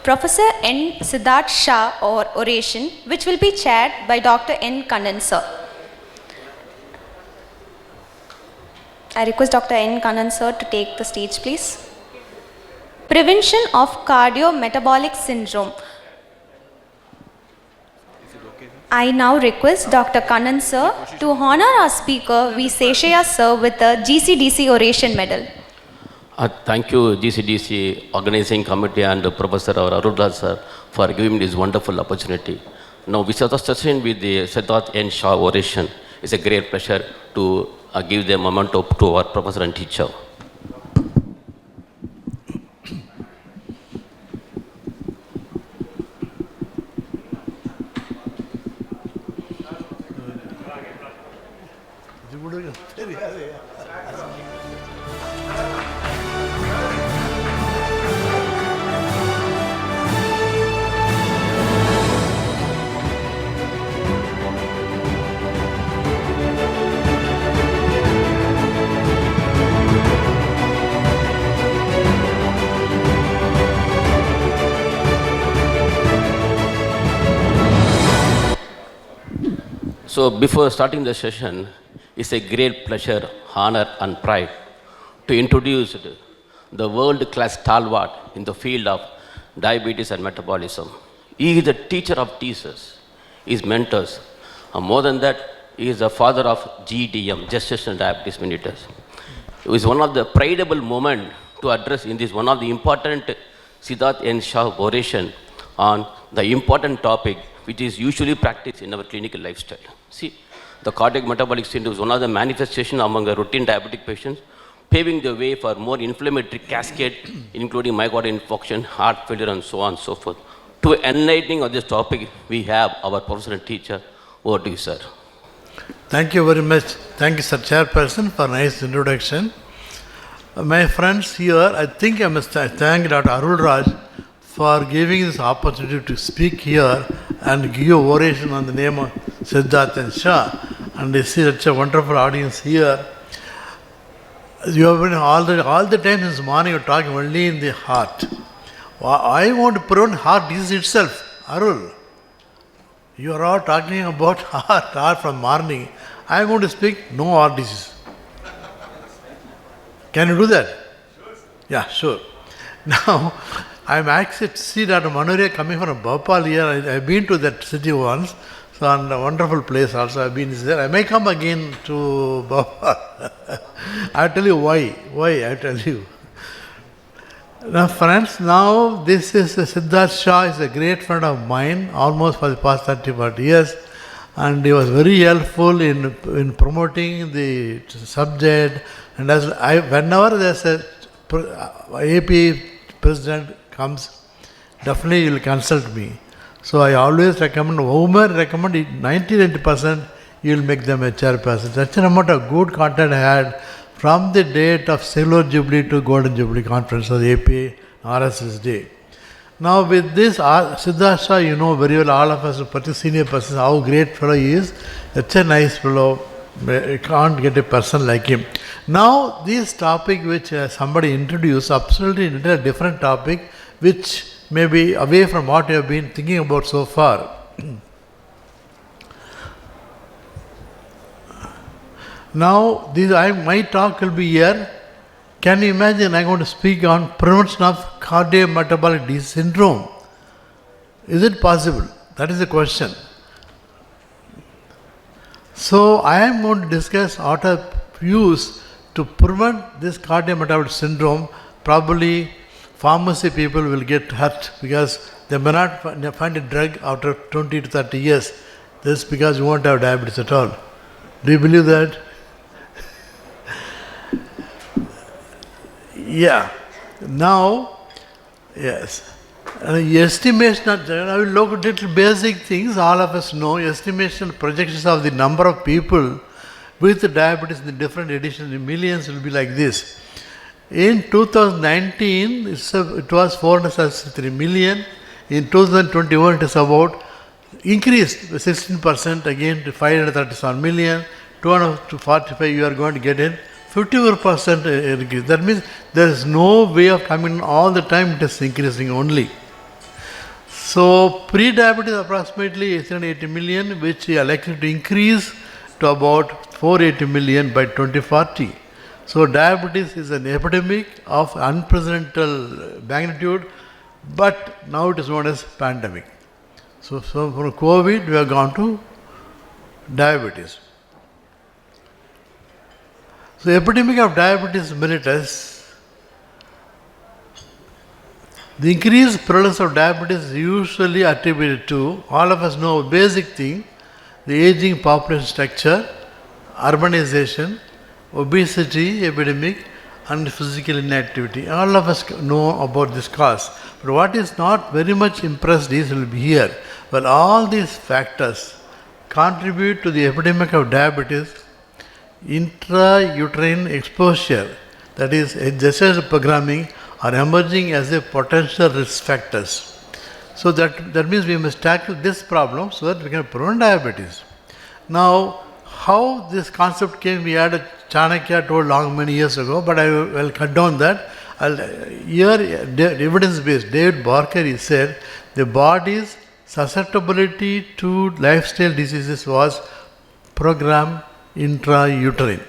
Professor N. Siddharth Shah or oration, which will be chaired by Dr. N. Kannan sir. I request Dr. N. Kannan sir to take the stage, please. Prevention of Cardio Metabolic Syndrome. I now request Dr. Kannan sir to honor our speaker V. Seshiah sir with the GCDC Oration Medal. Thank you GCDC Organizing Committee and Professor Arulraj sir for giving me this wonderful opportunity. Now we start the session with the Siddharth N. Shah oration. It's a great pleasure to give the memento to our professor and teacher. So before starting the session, it's a great pleasure, honor and pride to introduce the world-class stalwart in the field of diabetes and metabolism. He is the teacher of teachers, his mentors, and more than that, he is the father of GDM, Gestational Diabetes Mellitus. It was one of the prideable moments to address in this one of the important Siddharth N. Shah oration on the important topic which is usually practiced in our clinical lifestyle. See, the cardiac metabolic syndrome is one of the manifestations among the routine diabetic patients, paving the way for more inflammatory cascade, including myocardial infarction, heart failure, and so on and so forth. To enlightening of this topic, we have our professor and teacher. Over to you, sir. Thank you very much. Thank you, sir, chairperson, for nice introduction. My friends here, I think I must thank Dr. Arulraj for giving this opportunity to speak here and give oration on the name of Siddharth and Shah. And I see such a wonderful audience here. You have been all the time since morning you're talking only in the heart. I want to prevent heart disease itself, Arul. You are all talking about heart from morning. I am going to speak no heart disease. Can you do that? Sure. Yeah, sure. Now, I am actually to see Dr. Manoria coming from Bhopal here. I have been to that city once. So, and a wonderful place also. I have been there. I may come again to Bhopal. I will tell you why. Why, I will tell you. Now, friends, now this is Siddharth Shah is a great friend of mine, almost for the past 30-40 years. And he was very helpful in promoting the subject. And as whenever there's a AP president comes, definitely he will consult me. So I always recommend, whomever recommend, 99% you will make them a chairperson. Such an amount of good content I had from the date of Silver Jubilee to Golden Jubilee Conference of the AP RSS Day. Now with this, Siddharth Shah, you know very well, all of us, particularly senior persons, how great fellow he is. Such a nice fellow. You can't get a person like him. Now, this topic which somebody introduced, absolutely a different topic, which may be away from what you have been thinking about so far. Now, my talk will be here. Can you imagine I'm going to speak on prevention of cardio metabolic syndrome? Is it possible? That is the question. So, I am going to discuss what I use to prevent this cardiometabolic syndrome. Probably pharmacy people will get hurt because they may not find a drug after 20 to 30 years. This is because you won't have diabetes at all. Do you believe that? Yeah. Now, yes. Estimation, I will look at little basic things, all of us know, estimation projections of the number of people with diabetes in the different editions in millions will be like this. In 2019, it was 463 million. In 2021, it is about increased 16% again to 537 million. 245 you are going to get in. 54% increase. That means there is no way of coming all the time, it is increasing only. So pre-diabetes approximately 380 million, which we are likely to increase to about 480 million by 2040. So diabetes is an epidemic of unprecedented magnitude, but now it is known as pandemic. So from COVID we have gone to diabetes. So epidemic of diabetes mellitus. The increased prevalence of diabetes is usually attributed to, all of us know, basic thing, the aging population structure, urbanization, obesity epidemic, and physical inactivity. All of us know about this cause. But what is not very much impressed is will be here. Well, all these factors contribute to the epidemic of diabetes. Intrauterine exposure, that is gestational programming, are emerging as a potential risk factors. So that means we must tackle this problem so that we can prevent diabetes. Now, how this concept came, we had a Chanakya told many years ago, but I will cut down that. Here, evidence-based, David Barker, he said, the body's susceptibility to lifestyle diseases was programmed intrauterine.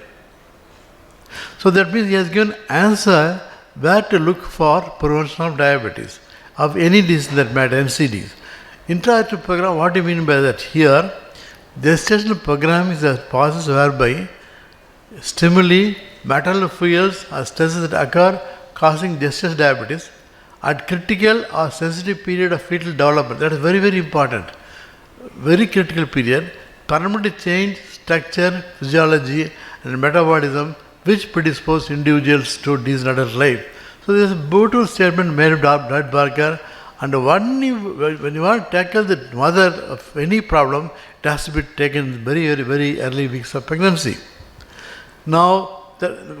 So that means he has given answer where to look for prevention of diabetes, of any disease that matter, NCDs. Intrauterine program, what do you mean by that? Here, gestational program is a process whereby stimuli, maternal fuels or stresses that occur causing gestational diabetes at critical or sensitive period of fetal development. That is very, very important. Very critical period. Permanently change structure, physiology and metabolism which predispose individuals to disease in adult life. So this is a beautiful statement made by David Barker, and when you want to tackle the mother of any problem, it has to be taken in very, very, very early weeks of pregnancy. Now,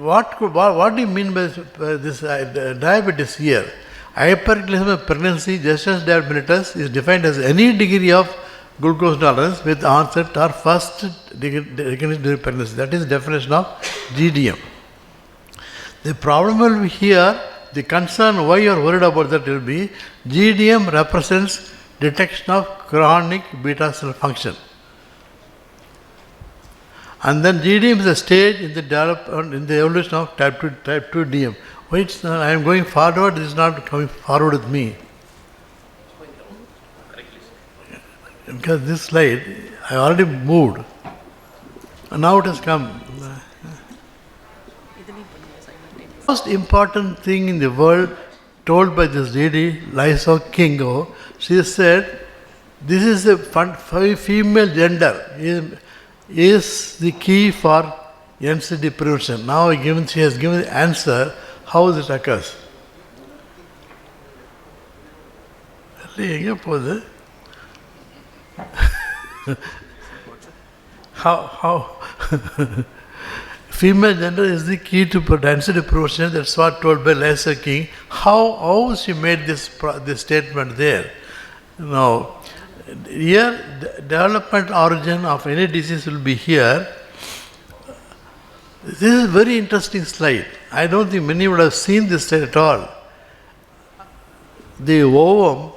what do you mean by this diabetes here? Hyperglycemia of pregnancy, gestational diabetes is defined as any degree of glucose tolerance with onset or first recognition during pregnancy. That is the definition of GDM. The problem will be here, the concern why you are worried about that will be GDM represents detection of chronic beta cell function. And then GDM is a stage in the development, in the evolution of type 2 DM. Wait, I am going forward, this is not coming forward with me. Because this slide, I already moved. And now it has come. The most important thing in the world told by this lady, Lisa Kingo, she said, this is the female gender is the key for NCD prevention. Now she has given the answer how this occurs. how female gender is the key to density prevention. That's what told by Lisa King. How she made this statement there? Now, here development origin of any disease will be here. This is a very interesting slide. I don't think many would have seen this slide at all. The ovum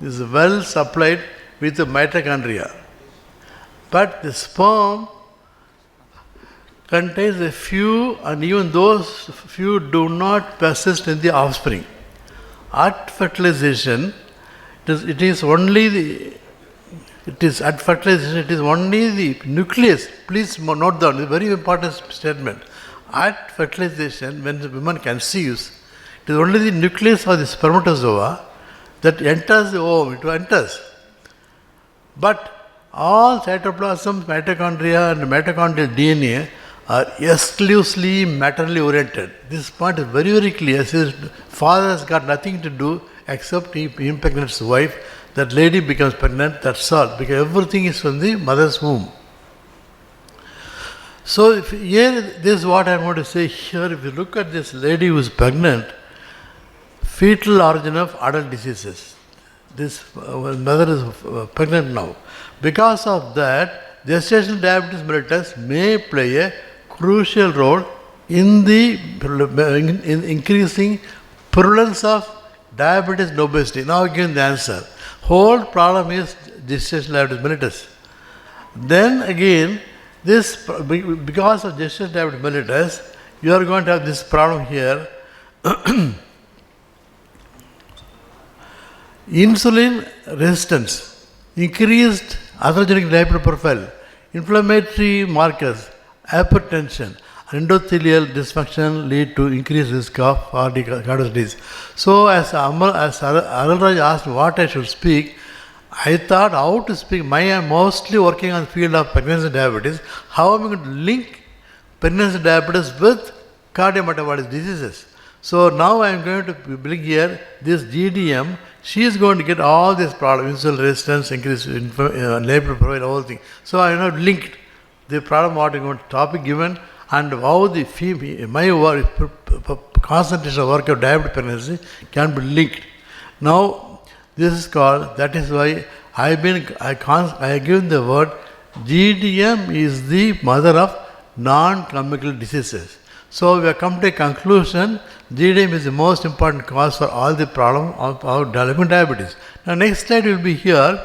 is well supplied with the mitochondria, but the sperm contains a few, and even those few do not persist in the offspring. At fertilization, it is only the nucleus. Please note down, it's a very important statement. At fertilization, when the woman conceives, it is only the nucleus of the spermatozoa that enters the ovum, it enters. But all cytoplasm, mitochondria and mitochondrial DNA are exclusively maternally oriented. This point is very, very clear. His father has got nothing to do except he impregnates his wife. That lady becomes pregnant, that's all, because everything is from the mother's womb. So here, this is what I am going to say here. If you look at this lady who is pregnant, fetal origin of adult diseases. This mother is pregnant now. Because of that, gestational diabetes mellitus may play a crucial role in the in increasing prevalence of diabetes and obesity. Now again the answer. Whole problem is gestational diabetes mellitus. Then again, this because of gestational diabetes mellitus, you are going to have this problem here. Insulin resistance, increased atherogenic diabetic profile, inflammatory markers, hypertension, endothelial dysfunction lead to increased risk of cardiac disease. So as Arulraj asked what I should speak, I thought how to speak. I am mostly working on the field of pregnancy diabetes. How am I going to link pregnancy diabetes with cardiometabolic diseases? So now I am going to bring here this GDM. She is going to get all these problems, insulin resistance, increased labor profile, all things. So I have linked the problem what I'm going to topic given and how the my work, concentration of work of diabetic pregnancy can be linked. Now this is called, that is why I have given the word GDM is the mother of non-communicable diseases. So we have come to a conclusion, GDM is the most important cause for all the problem of our developing diabetes. Now next slide will be here.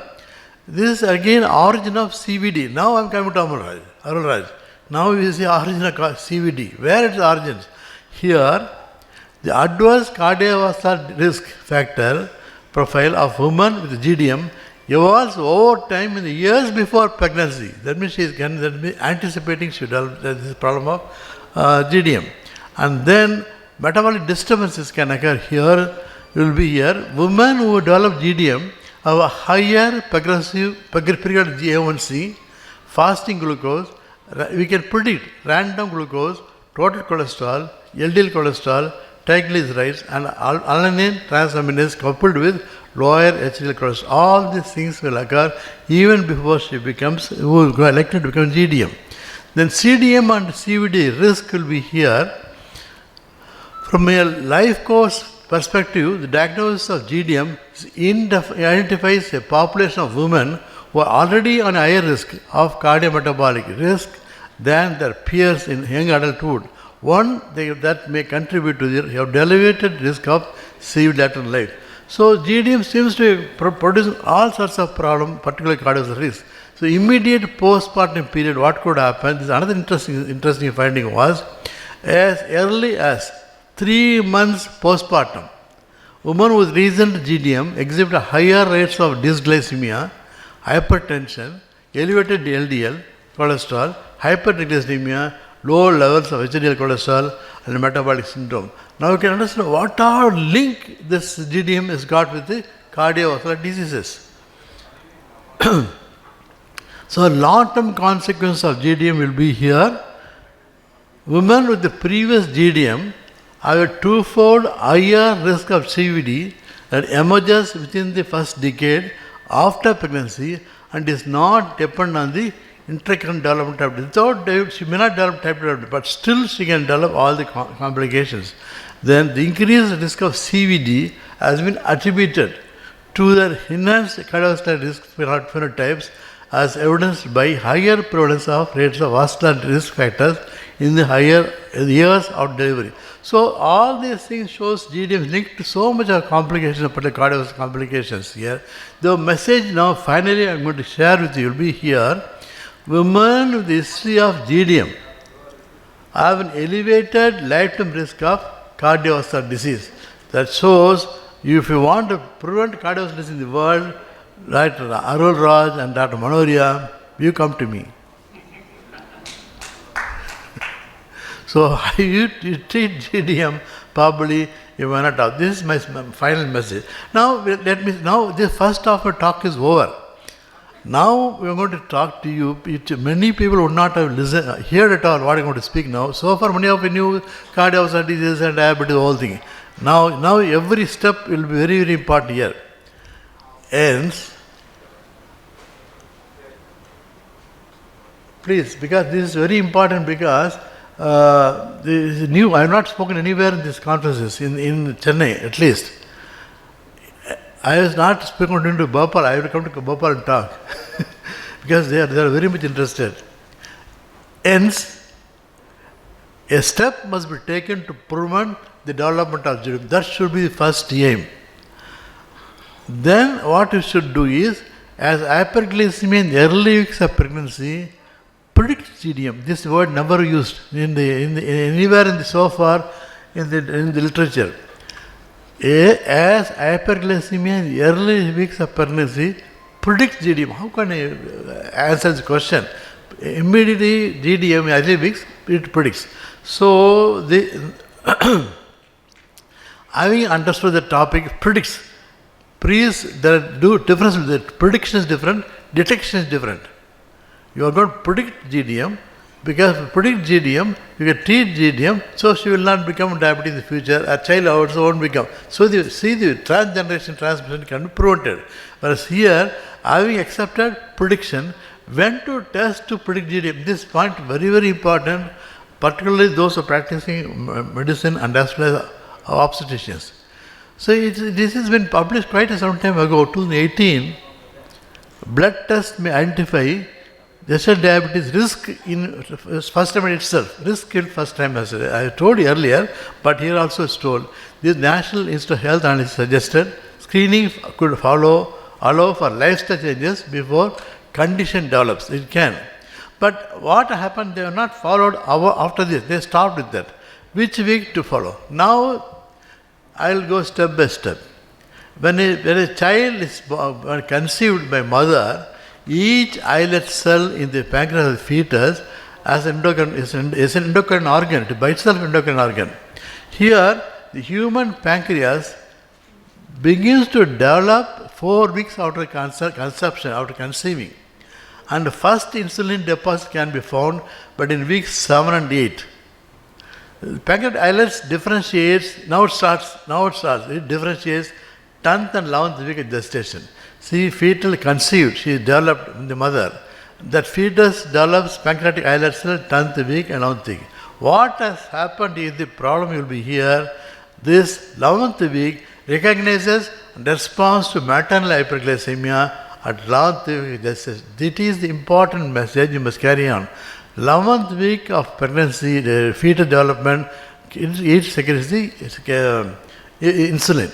This is again origin of CVD. Now I am coming to Arulraj. Now we see origin of CVD. Where its origins? Here, the adverse cardiovascular risk factor profile of women with GDM evolves over time in the years before pregnancy. That means she is anticipating she will develop this problem of GDM. And then metabolic disturbances can occur here, will be here. Women who develop GDM have a higher progressive period GA1C, fasting glucose, we can predict random glucose, total cholesterol, LDL cholesterol, triglycerides and alanine transaminase coupled with lower HDL cholesterol. All these things will occur even before she becomes, who is elected to become GDM. Then CDM and CVD risk will be here. From a life course perspective, the diagnosis of GDM identifies a population of women who are already on a higher risk of cardiometabolic risk than their peers in young adulthood. One, that may contribute to the elevated risk of CV later in life. So GDM seems to produce all sorts of problems, particularly cardiovascular risk. So immediate postpartum period, what could happen? This is another interesting finding was, as early as 3 months postpartum, women with recent GDM exhibit higher rates of dysglycemia, hypertension, elevated LDL cholesterol, hypertriglyceridemia, low levels of HDL cholesterol and metabolic syndrome. Now you can understand what are link this GDM has got with the cardiovascular diseases. So long-term consequence of GDM will be here. Women with the previous GDM have a twofold higher risk of CVD that emerges within the first decade after pregnancy and is not dependent on the intracranial development of diabetes. Without she may not develop type 2 diabetes, but still she can develop all the complications. Then the increased risk of CVD has been attributed to the enhanced cardiovascular risk phenotypes as evidenced by higher prevalence of rates of vascular risk factors in the higher years of delivery. So all these things shows GDM is linked to so much of complications, particularly cardiovascular complications here. The message now finally I am going to share with you will be here. Women with the history of GDM have an elevated lifetime risk of cardiovascular disease. That shows if you want to prevent cardiovascular disease in the world, Dr. Arulraj and Dr. Manoria, you come to me. So you treat GDM, probably you may not have. This is my final message. Now this first half of talk is over. Now we are going to talk to you. Many people would not have heard at all what I am going to speak now. So far many of you knew cardiovascular disease and diabetes, the whole thing. Now every step will be very, very important here. Hence, please, because this is very important because this is new. I have not spoken anywhere in these conferences, in Chennai at least. I was not speaking to Bhopal. I will come to Bhopal and talk because they are very much interested. Hence, a step must be taken to prevent the development of GDM. That should be the first aim. Then what you should do is, as hyperglycemia in the early weeks of pregnancy, predict GDM. This word never used anywhere in the so far in the literature. As hyperglycemia in the early weeks of pregnancy predicts GDM. How can I answer this question? Immediately GDM in early weeks it predicts. So having understood the topic, predicts. Please, there are difference. The prediction is different, detection is different. You are going to predict GDM, because if you predict GDM, you can treat GDM, so she will not become diabetic in the future. A child also won't become. So the transgeneration transmission can be prevented. Whereas here, having accepted prediction, when to test to predict GDM, this point very, very important, particularly those who are practicing medicine and as well as obstetricians. So this has been published quite some time ago, 2018. Blood test may identify gestational diabetes risk in first time itself. Risk in first time, as I told you earlier, but here also is told. The National Institute of Health Analysis suggested screening could allow for lifestyle changes before condition develops. It can. But what happened, they were not followed after this. They stopped with that. Which week to follow? Now, I will go step by step. When a child is conceived by mother, each islet cell in the pancreas of the fetus is an endocrine organ, it by itself endocrine organ. Here, the human pancreas begins to develop 4 weeks after conception, after conceiving. And the first insulin deposit can be found, but in weeks 7 and 8. Pancreatic islets differentiates, now it starts, it differentiates 10th and 11th week of gestation. See, fetal conceived, she is developed in the mother. That fetus develops pancreatic islet cell 10th week and 11th week. What has happened is the problem will be here. This 11th week recognizes response to maternal hyperglycemia at 11th week gestation. This is the important message you must carry on. 11th week of pregnancy, the fetal development, it secretes the insulin.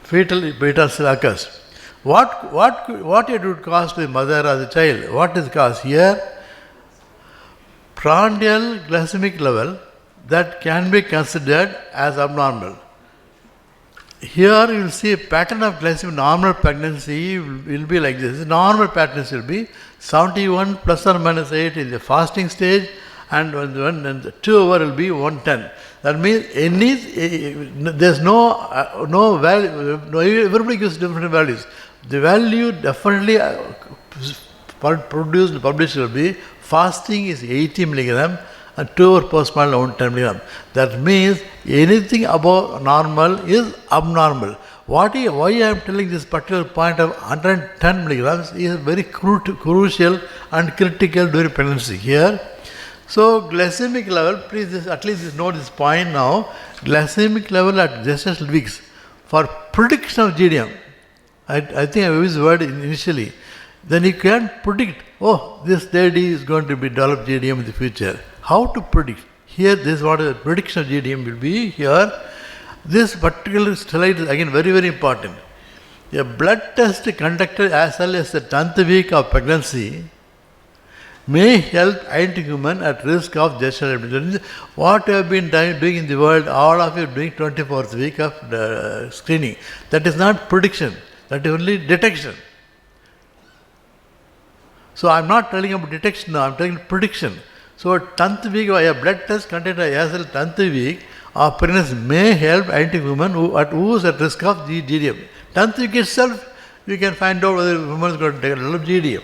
Fetal beta cell occurs. What it would cause to the mother or the child? What is the cause? Here, prandial glycemic level that can be considered as abnormal. Here you will see a pattern of glycemic. Normal pregnancy will be like this. Normal pattern will be 71 plus or minus 8 in the fasting stage, and when the 2 hour will be 110. That means there's no value. Everybody gives different values. The value definitely published will be fasting is 80 milligram and 2 hour postmortem 110 milligram. That means anything above normal is abnormal. Why I am telling this particular point of 110 milligrams is very crucial and critical during pregnancy here. So glycemic level, please at least note this point now. Glycemic level at gestational weeks for prediction of GDM. I think I used the word initially. Then you can predict, this lady is going to be develop GDM in the future. How to predict? Here, this is what the prediction of GDM will be here. This particular slide is again very, very important. A blood test conducted as early as the 10th week of pregnancy may help identify women at risk of gestational diabetes. What you have been doing in the world, all of you doing 24th week of screening. That is not prediction. That is only detection. So I am not telling about detection now, I am telling prediction. So 10th week a blood test conducted as well 10th week of pregnancy may help identify women who is at risk of GDM. 10th week itself, you can find out whether the woman is going to develop GDM.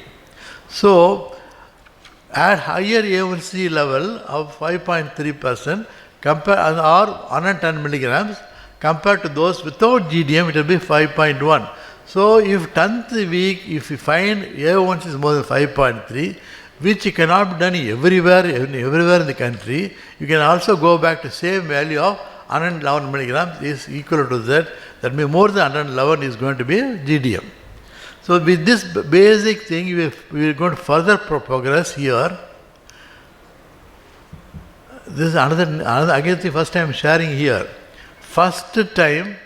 So at higher A1C level of 5.3% or 110 milligrams compared to those without GDM, it will be 5.1. So if 10th week, if you find A1C is more than 5.3, which cannot be done everywhere in the country, you can also go back to same value of 111 milligrams is equal to that. That means more than 111 is going to be GDM. So with this basic thing, we are going to further progress here. This is another again the first time sharing here. First time,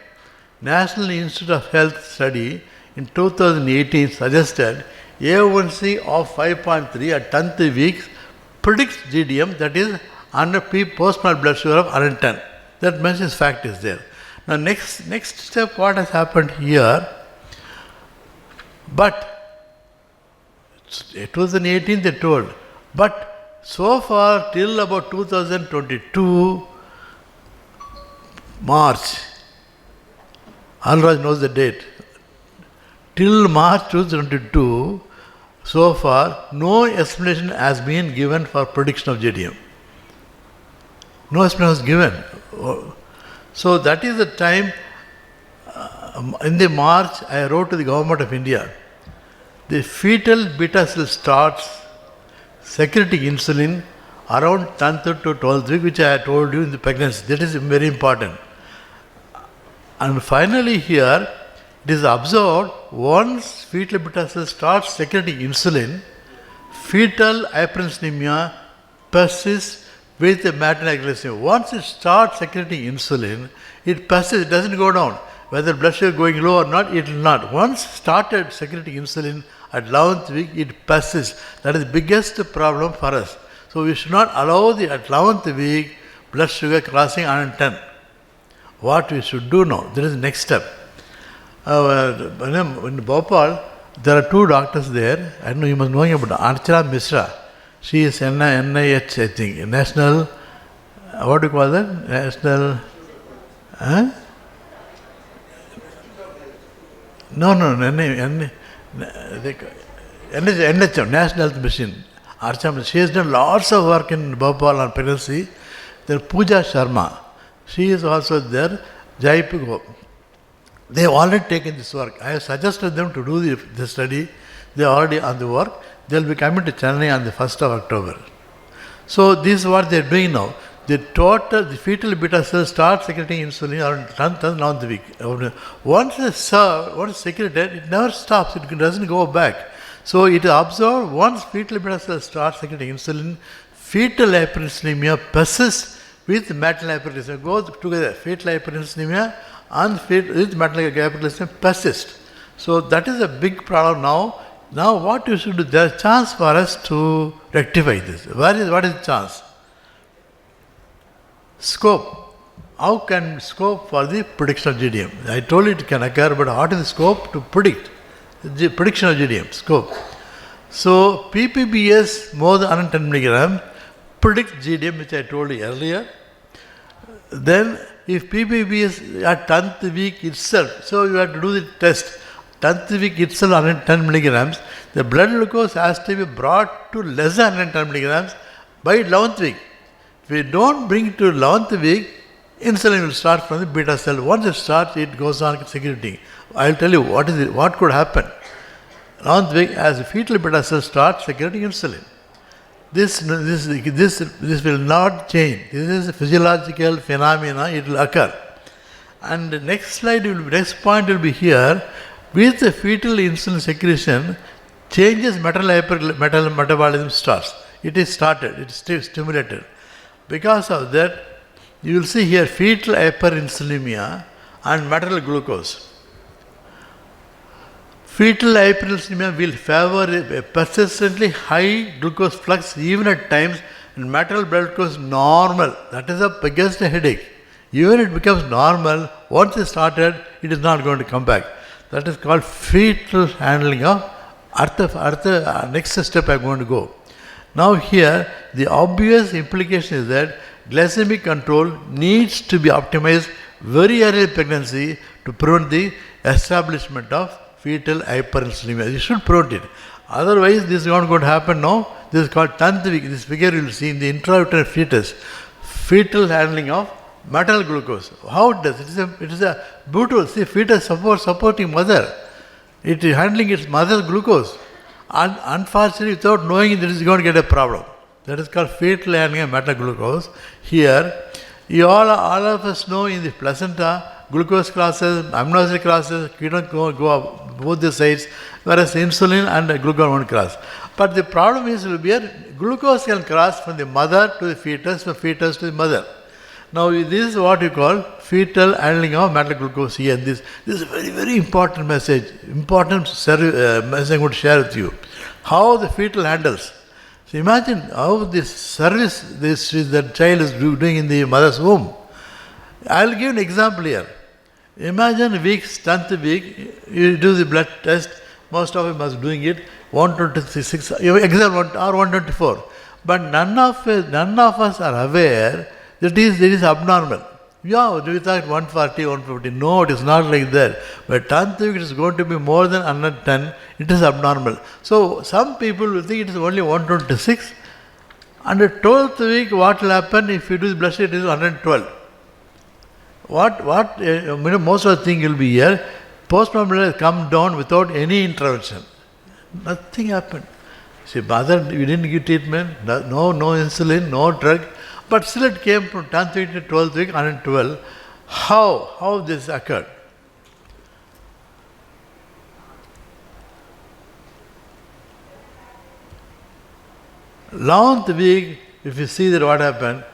National Institute of Health study in 2018 suggested A1C of 5.3 at 10th week predicts GDM, that is under post-mal blood sugar of 110. That mentions fact is there. Now next step, what has happened here? But 2018 they told, but so far till about 2022 March, Alraj knows the date, till March 2022, so far no explanation has been given for prediction of GDM. No explanation was given. So that is the time, in the March, I wrote to the government of India, the fetal beta cell starts secreting insulin around 10th to 12th week, which I told you in the pregnancy. That is very important. And finally here, it is observed once fetal beta cell starts secreting insulin, fetal hyperinsulinemia persists with the maternal hypoglycemia. Once it starts secreting insulin, it persists, it doesn't go down. Whether blood sugar going low or not, it will not. Once started secreting insulin at 11th week, it persists. That is the biggest problem for us. So we should not allow at 11th week blood sugar crossing 110. What we should do now? That is the next step. In Bhopal, there are two doctors there. I know you must know about Archana Mishra. She is NIH, I think, National, what do you call that? National, NHM, National Health Mission. Archana, she has done lots of work in Bhopal on pregnancy. There Pooja Sharma. She is also there. Jaipur. They have already taken this work. I have suggested them to do the study. They are already on the work. They will be coming to Chennai on the 1st of October. So this is what they are doing now. The fetal beta cell starts secreting insulin around 10th, 9th week. Once it's secreted, it never stops. It doesn't go back. So it is observed once fetal beta cell starts secreting insulin, fetal hyperinsulinemia persists with maternal hyperglycemia. Goes together. Fetal hyperinsulinemia and with maternal hyperglycemia persist. So that is a big problem now. Now what you should do? There is a chance for us to rectify this. What is the chance? Scope. How can scope for the prediction of GDM? I told you it can occur, but what is the scope to predict? The prediction of GDM, scope. So PPBS more than 110 milligram predicts GDM, which I told you earlier. Then if PPBS at 10th week itself, so you have to do the test. 10th week itself 110 milligrams, the blood glucose has to be brought to less than 110 milligrams by 11th week. If we don't bring it to 11th week, insulin will start from the beta cell. Once it starts, it goes on secreting. I will tell you what could happen. 11th week, as the fetal beta cell starts secreting insulin. This will not change. This is a physiological phenomena. It will occur. And the next point will be here. With the fetal insulin secretion, changes maternal metabolism starts. It is started. It is stimulated. Because of that, you will see here fetal hyperinsulinemia and maternal glucose. Fetal hyperinsulinemia will favor a persistently high glucose flux even at times, and maternal blood glucose normal. That is the biggest headache. Even it becomes normal, once it started, it is not going to come back. That is called fetal handling of next step I am going to go. Now here, the obvious implication is that glycemic control needs to be optimized very early in pregnancy to prevent the establishment of fetal hyperinsulinemia. You should prevent it. Otherwise, this is not going to happen now. This is called 10th week. This figure you will see in the intrauterine fetus. Fetal handling of maternal glucose. How it does? It is a beautiful. See, fetus supporting mother. It is handling its mother's glucose. And unfortunately, without knowing, it is going to get a problem. That is called fetal handling of maternal glucose. Here, all of us know in the placenta, glucose crosses, amino acid crosses, ketone go up both the sides, whereas insulin and glucagon won't cross. But the problem is, glucose can cross from the mother to the fetus, from fetus to the mother. Now this is what you call fetal handling of metal glucose here. This is a very, very important message, message I'm going to share with you. How the fetal handles. So imagine how this service that child is doing in the mother's womb. I'll give an example here. Imagine week, 10th week, you do the blood test. Most of you must doing it. 126, example or 124. But none of us are aware that it is abnormal. Yeah, we thought 140, 150. No, it is not like that. But 10th week it is going to be more than 110. It is abnormal. So some people will think it is only 126. And the 12th week, what will happen if you do the blood test? It is 112. Most of the thing will be here. Postpartum will come down without any intervention. Nothing happened. See, mother, we didn't give treatment, no insulin, no drug, but still it came from 10th week to 12th week, 112. How this occurred? Eleventh week, if you see that what happened,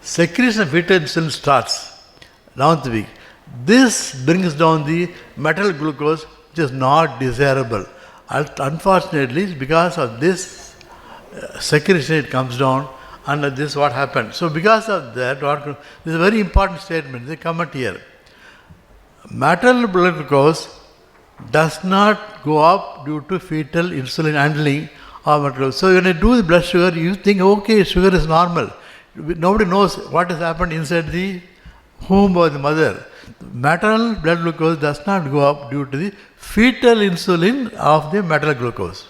secretion of fetal insulin starts. 11th week. This brings down the metal glucose, which is not desirable. Unfortunately, because of this secretion, it comes down, and this is what happened. So, because of that, this is a very important statement. They comment here. Metal blood glucose does not go up due to fetal insulin handling of metal glucose. So, when you do the blood sugar, you think, okay, sugar is normal. Nobody knows what has happened inside the womb of the mother. Maternal blood glucose does not go up due to the fetal insulin of the maternal glucose.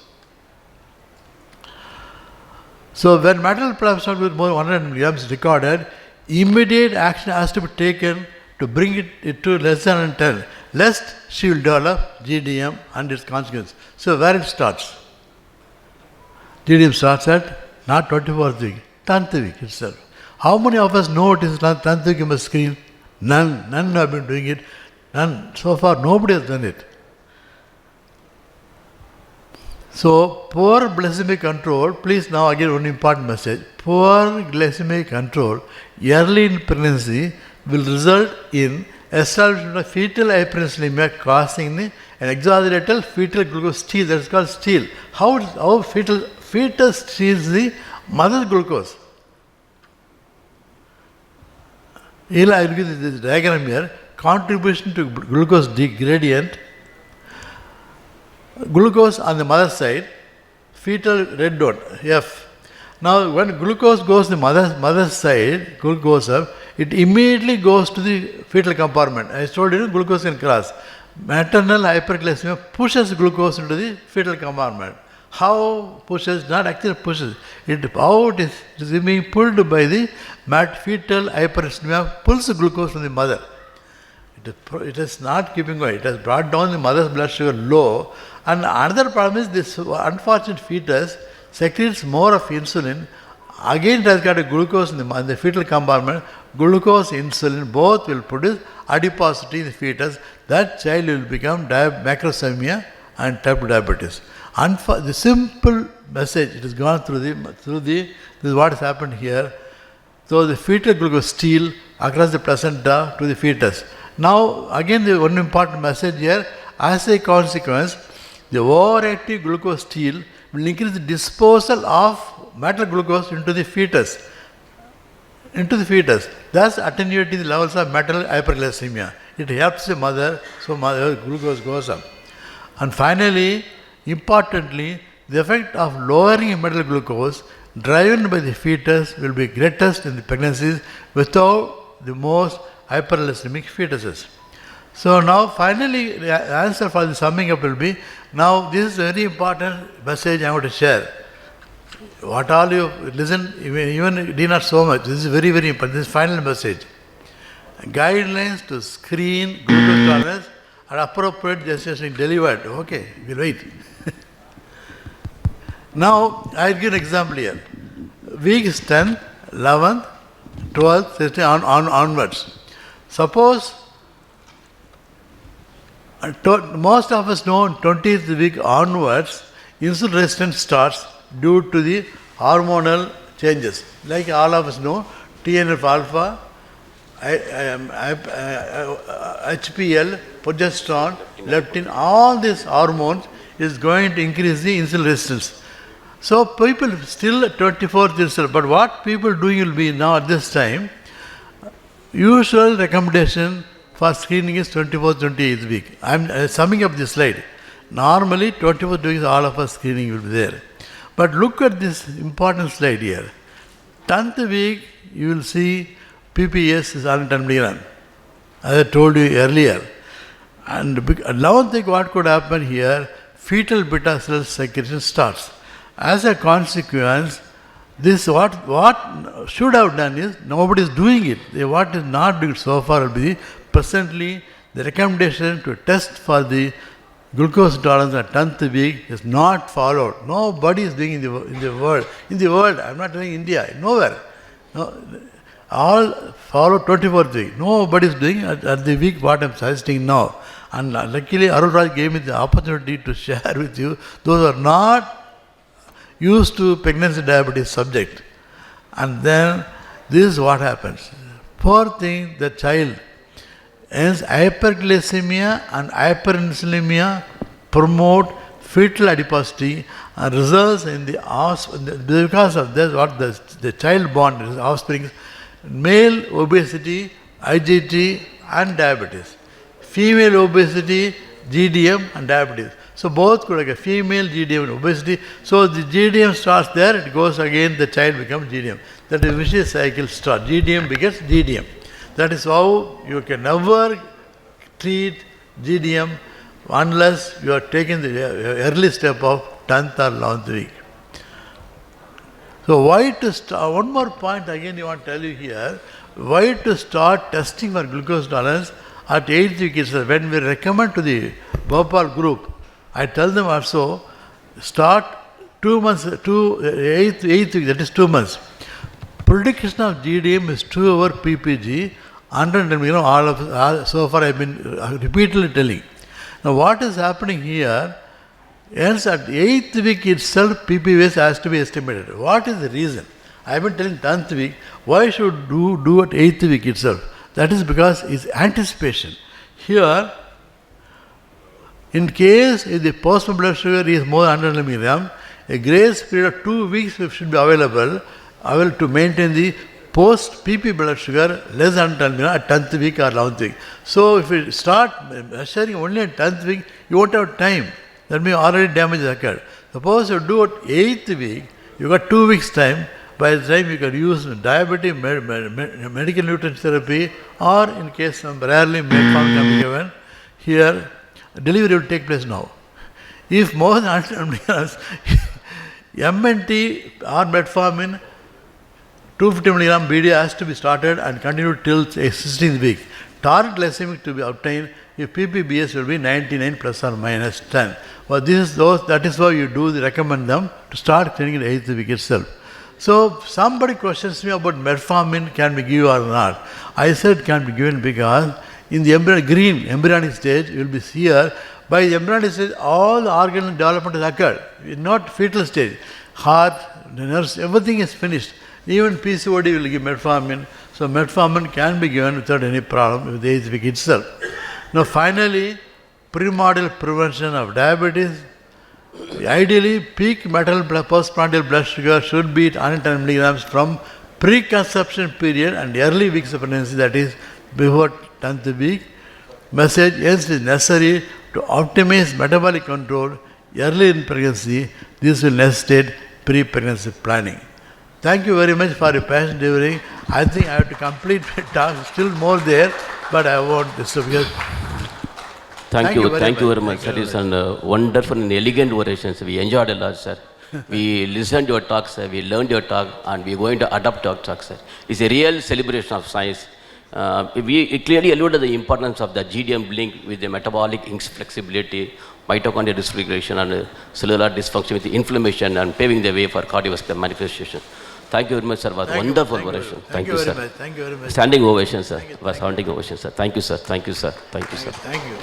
So when maternal blood sugar with more than 100 milligrams recorded, immediate action has to be taken to bring it to less than 110, lest she will develop GDM and its consequences. So where it starts? GDM starts at not 24th week, 10th week itself. How many of us know it is 10th week you must screen? None have been doing it. None. So far, nobody has done it. So, poor glycemic control, please now again one important message. Poor glycemic control early in pregnancy will result in establishment of fetal hyperinsulinemia causing an exaggerated fetal glucose steal. That is called steal. How fetus steals the mother's glucose? I will give this diagram here. Contribution to glucose gradient. Glucose on the mother side, fetal red dot, F. Now, when glucose goes to the mother's side, glucose up, it immediately goes to the fetal compartment. I told you, glucose can cross. Maternal hyperglycemia pushes glucose into the fetal compartment. How pushes? Not actually pushes. It is being pulled by the fetal hyperinsulinemia, pulls the glucose from the mother. It is not keeping going. It has brought down the mother's blood sugar low. And another problem is this unfortunate fetus secretes more of insulin. Again, it has got a glucose in the fetal compartment. Glucose, insulin, both will produce adiposity in the fetus. That child will become macrosemia and type 2 diabetes. The simple message, it has gone through this is what has happened here. So the fetal glucose steal across the placenta to the fetus. Now, again, the one important message here, as a consequence, the overactive glucose steal will increase the disposal of metal glucose into the fetus, thus attenuating the levels of metal hyperglycemia. It helps the mother, so mother glucose goes up. And finally, importantly, the effect of lowering metal glucose driven by the fetus will be greatest in the pregnancies without the most hyperglycemic fetuses. So now finally the answer for the summing up will be, now this is a very important message I want to share. What all you listen, even did not so much, this is very, very important, this is final message. Guidelines to screen glucose tolerance and appropriate gestation delivered. Okay, we'll wait. Now, I'll give an example here. Weeks 10, 11th, 12th, 13th, onwards. Suppose, most of us know 20th week onwards, insulin resistance starts due to the hormonal changes. Like all of us know, TNF alpha HPL, progesterone, leptin, all these hormones is going to increase the insulin resistance. So people still 24th insulin, but what people doing will be now at this time, usual recommendation for screening is 24th, 28th week. I'm summing up this slide. Normally 24th week all of us screening will be there. But look at this important slide here. 10th week you will see PPS is 110 milligram, as I told you earlier. And 11th week what could happen here, fetal beta cell secretion starts. As a consequence, this what should have done is, nobody is doing it. What is not doing so far will be presently the recommendation to test for the glucose tolerance at 10th week is not followed. Nobody is doing in the world. In the world, I am not telling India, nowhere. No, all follow 24th week. Nobody is doing at the week what I am suggesting now. And luckily, Arul Raj gave me the opportunity to share with you. Those are not used to pregnancy diabetes subject. And then this is what happens. Poor thing, the child, hence hyperglycemia and hyperinsulinemia promote fetal adiposity and results in the offspring, because of this, what the child born is offspring, male obesity, IGT and diabetes. Female obesity, GDM and diabetes. So both could have female GDM and obesity. So the GDM starts there, it goes again, the child becomes GDM. That is vicious cycle starts. GDM becomes GDM. That is how you can never treat GDM unless you are taking the early step of 10th or 11th week. So why to start, one more point again I want to tell you here, why to start testing for glucose tolerance at 8th week itself. When we recommend to the Bhopal group, I tell them also, start 2 months, 8th week, that is 2 months. Prediction of GDM is 2 hour PPG, 110 milligram, all so far I have been repeatedly telling. Now what is happening here, hence at 8th week itself, PPVS has to be estimated. What is the reason? I have been telling 10th week, why should do at 8th week itself? That is because it's anticipation. Here, in case if the post blood sugar is more than 100 milligram, a grace period of 2 weeks should be available to maintain the post PP blood sugar less than 100 milligram at 10th week or 11th week. So if you start measuring only at 10th week, you won't have time. That means already damage has occurred. Suppose you do at 8th week, you got 2 weeks time. By the time you can use diabetic medical nutrition therapy, or in case some rarely metformin can be given, here delivery will take place now. If more than 100 milligrams, MNT or metformin 250 milligram BD has to be started and continued till 16th week. Target glycemic to be obtained if PPBS will be 99 plus or minus 10. But that is why you recommend them to start clinic in 8th week itself. So somebody questions me about metformin can be given or not. I said can be given because in the embryonic stage, you will be here. By the embryonic stage, all the organ development has occurred, not fetal stage. Heart, the nerves, everything is finished. Even PCOD will give metformin. So metformin can be given without any problem with the 8th week itself. Now finally, premortal prevention of diabetes. Ideally, peak metal postprandial blood sugar should be at 110 milligrams from preconception period and early weeks of pregnancy, that is before 10th week. Message is necessary to optimize metabolic control early in pregnancy. This will necessitate pre-pregnancy planning. Thank you very much for your patient hearing. I think I have to complete my talk, still more there, but I won't disturb you. Thank you very much. That is a wonderful and elegant oration. We enjoyed a lot, sir. We listened to your talk, sir. We learned your talk, and we are going to adopt your talk, sir. It's a real celebration of science. We clearly alluded to the importance of the GDM link with the metabolic flexibility, mitochondrial dysregulation, and cellular dysfunction with the inflammation, and paving the way for cardiovascular manifestation. Thank you very much, sir. It was wonderful oration. Thank you, sir. Thank you very much. Standing ovation, sir. It was standing ovation, sir. Thank you, sir. Thank you, sir. Thank you, sir. Thank you.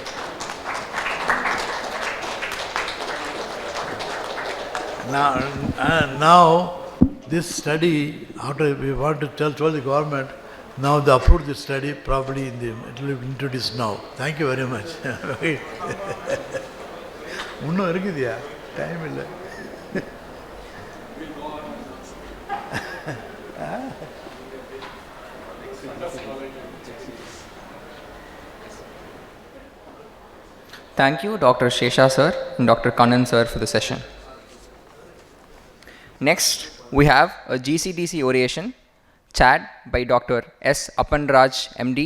Now, this study, after we want to tell the government, Now they approved the study, probably it will be introduced now. Thank you very much. இன்னும் இருக்குதியா, time இல்லை. Thank you, Dr. Seshiah sir and Dr. Kannan sir for the session. Next, we have a GCDC oration chaired by Dr. S. Appanraj, MD,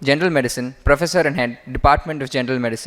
General Medicine, Professor and Head, Department of General Medicine.